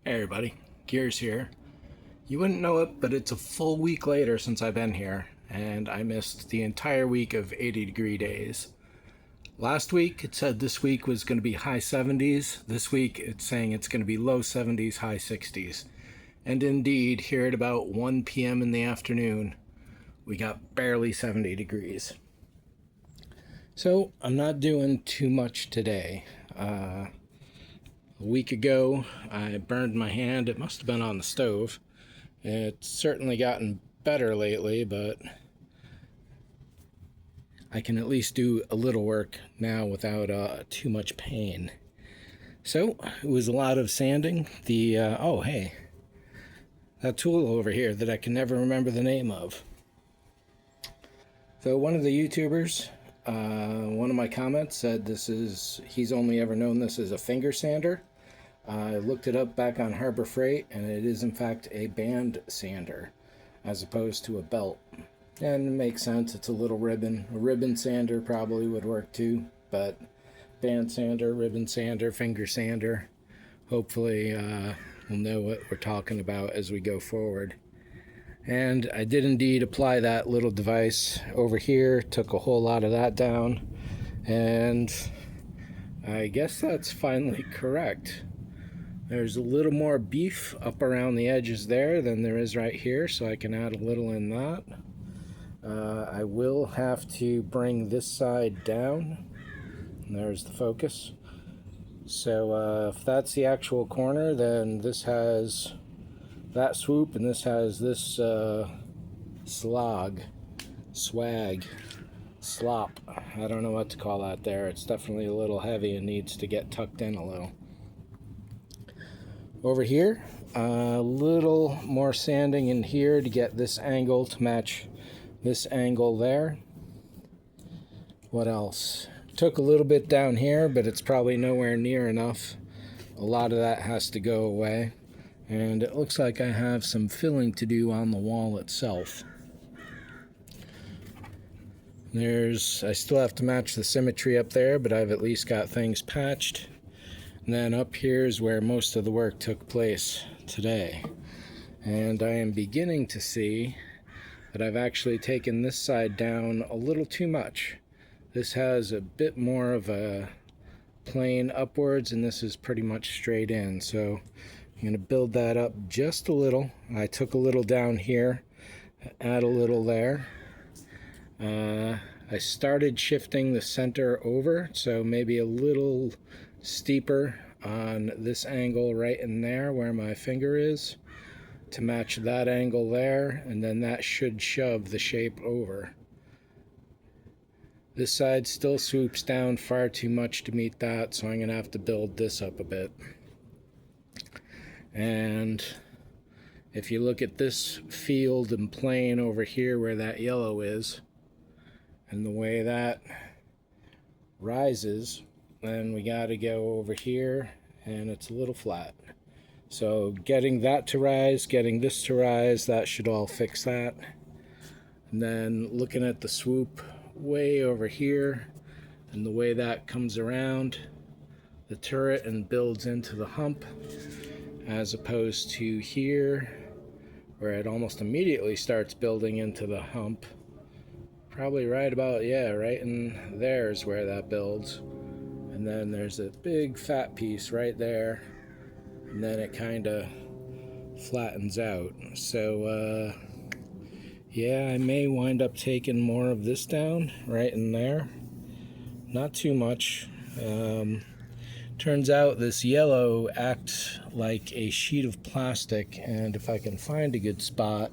Hey everybody, Gears here. You wouldn't know it, but it's a full week later since I've been here, and I missed the entire week of 80-degree days. Last week it said this week was going to be high 70s. This week it's saying it's going to be low 70s, high 60s. And indeed, here at about 1 p.m. in the afternoon, we got barely 70 degrees. So I'm not doing too much today. A week ago, I burned my hand. It must have been on the stove. It's certainly gotten better lately, but I can at least do a little work now without too much pain. So it was a lot of sanding. Oh hey, that tool over here that I can never remember the name of. So one of the YouTubers, one of my comments said he's only ever known this as a finger sander. I looked it up back on Harbor Freight, and it is in fact a band sander as opposed to a belt. And it makes sense, it's a little ribbon. A ribbon sander probably would work too, but band sander, ribbon sander, finger sander. Hopefully we'll know what we're talking about as we go forward. And I did indeed apply that little device over here, took a whole lot of that down, and I guess that's finally correct. There's a little more beef up around the edges there than there is right here, so I can add a little in that. I will have to bring this side down. And there's the focus. So if that's the actual corner, then this has that swoop, and this has this swag, slop. I don't know what to call that there. It's definitely a little heavy and needs to get tucked in a little. Over here, a little more sanding in here to get this angle to match this angle there. What else? Took a little bit down here, but it's probably nowhere near enough. A lot of that has to go away. And it looks like I have some filling to do on the wall itself. I still have to match the symmetry up there, but I've at least got things patched. And then up here is where most of the work took place today. And I am beginning to see that I've actually taken this side down a little too much. This has a bit more of a plane upwards, and this is pretty much straight in. So I'm going to build that up just a little. I took a little down here, add a little there. I started shifting the center over, so maybe a little steeper on this angle right in there where my finger is to match that angle there, and then that should shove the shape over. This side still swoops down far too much to meet that, so I'm going to have to build this up a bit. And if you look at this field and plane over here where that yellow is, and the way that rises, then we got to go over here, and it's a little flat. So getting that to rise, getting this to rise, that should all fix that. And then looking at the swoop way over here, and the way that comes around the turret and builds into the hump, as opposed to here, where it almost immediately starts building into the hump. Probably right about, right in there is where that builds. And then there's a big fat piece right there, and then it kind of flattens out. So I may wind up taking more of this down right in there. Not too much. Turns out this yellow acts like a sheet of plastic, and if I can find a good spot,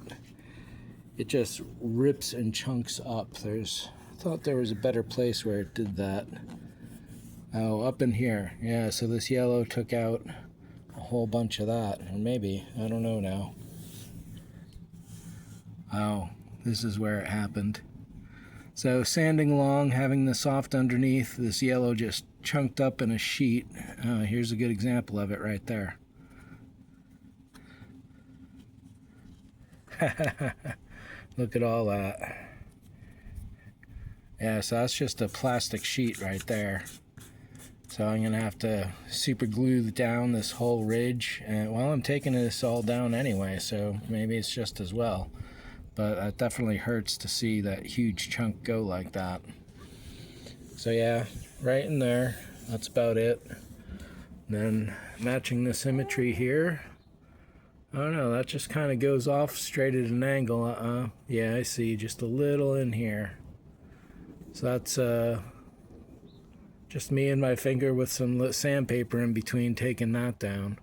it just rips and chunks up. I thought there was a better place where it did that. Oh, up in here. Yeah, so this yellow took out a whole bunch of that. Or maybe, I don't know now. Oh, this is where it happened. So sanding along, having the soft underneath, this yellow just chunked up in a sheet. Here's a good example of it right there. Look at all that. Yeah, so that's just a plastic sheet right there. So I'm gonna have to super glue down this whole ridge, and well, I'm taking this all down anyway, so maybe it's just as well. But it definitely hurts to see that huge chunk go like that. So yeah, right in there, that's about it. Then matching the symmetry here. Oh no, that just kind of goes off straight at an angle. Yeah, I see, just a little in here. So that's just me and my finger with some sandpaper in between taking that down.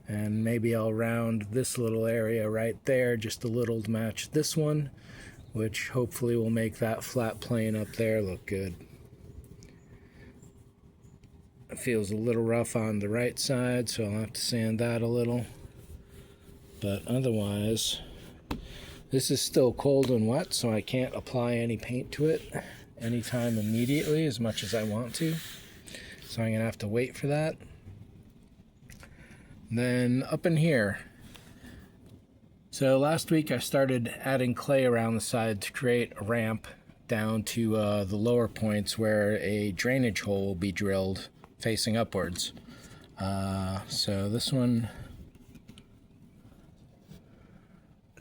And maybe I'll round this little area right there just a little to match this one, which hopefully will make that flat plane up there look good. It feels a little rough on the right side, so I'll have to sand that a little. But otherwise, this is still cold and wet, so I can't apply any paint to it anytime immediately as much as I want to. So I'm gonna have to wait for that. Then up in here. So last week I started adding clay around the side to create a ramp down to the lower points where a drainage hole will be drilled facing upwards. So this one,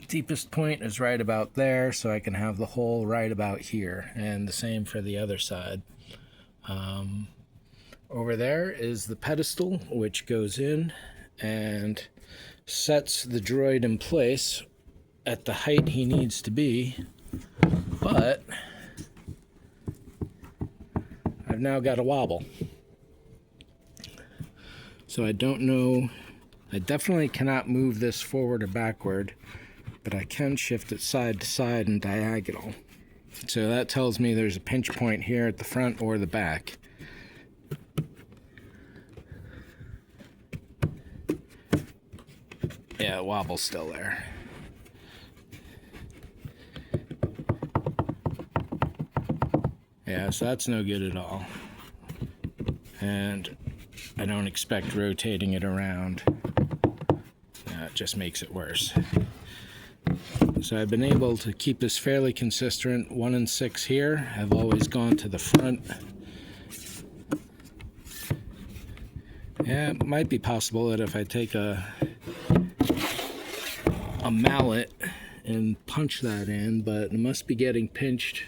deepest point is right about there, so I can have the hole right about here, and the same for the other side. Over there is the pedestal, which goes in and sets the droid in place at the height he needs to be, but I've now got a wobble. So I don't know, I definitely cannot move this forward or backward, but I can shift it side to side and diagonal. So that tells me there's a pinch point here at the front or the back. Yeah, the wobble's still there. Yeah, so that's no good at all. And I don't expect rotating it around. It just makes it worse. So I've been able to keep this fairly consistent, 1 and 6 here. I've always gone to the front. Yeah, it might be possible that if I take a mallet and punch that in, but it must be getting pinched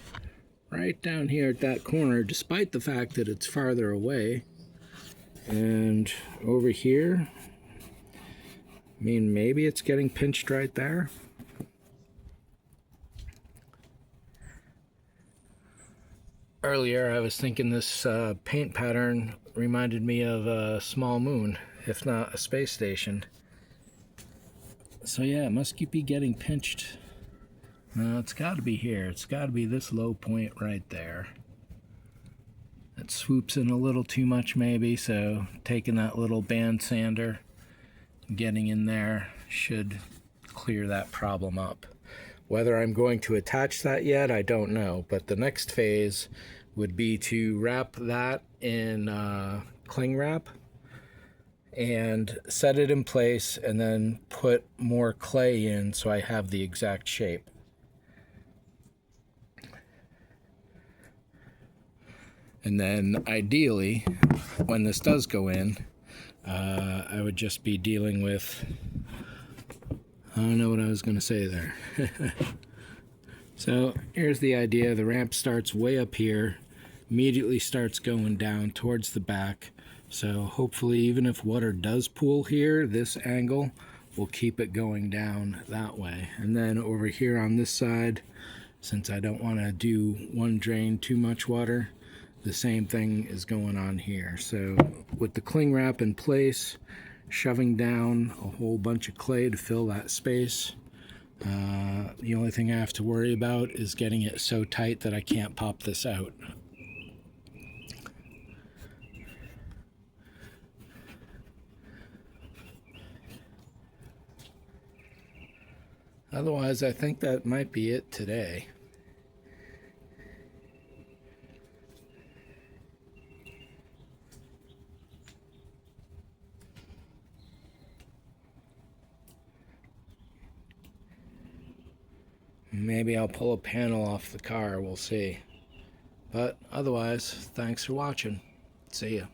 right down here at that corner, despite the fact that it's farther away. And over here, I mean, maybe it's getting pinched right there. Earlier I was thinking this paint pattern reminded me of a small moon, if not a space station. So yeah, it must be getting pinched. No, it's got to be here. It's got to be this low point right there. It swoops in a little too much maybe, so taking that little band sander, getting in there should clear that problem up. Whether I'm going to attach that yet, I don't know, but the next phase would be to wrap that in cling wrap and set it in place, and then put more clay in so I have the exact shape. And then ideally, when this does go in, I would just be dealing with, I don't know what I was going to say there. So here's the idea. The ramp starts way up here, immediately starts going down towards the back. So hopefully, even if water does pool here, this angle will keep it going down that way. And then over here on this side, since I don't want to do one drain too much water, the same thing is going on here. So with the cling wrap in place, shoving down a whole bunch of clay to fill that space, the only thing I have to worry about is getting it so tight that I can't pop this out. Otherwise, I think that might be it today. Maybe I'll pull a panel off the car, we'll see. But otherwise, thanks for watching. See ya.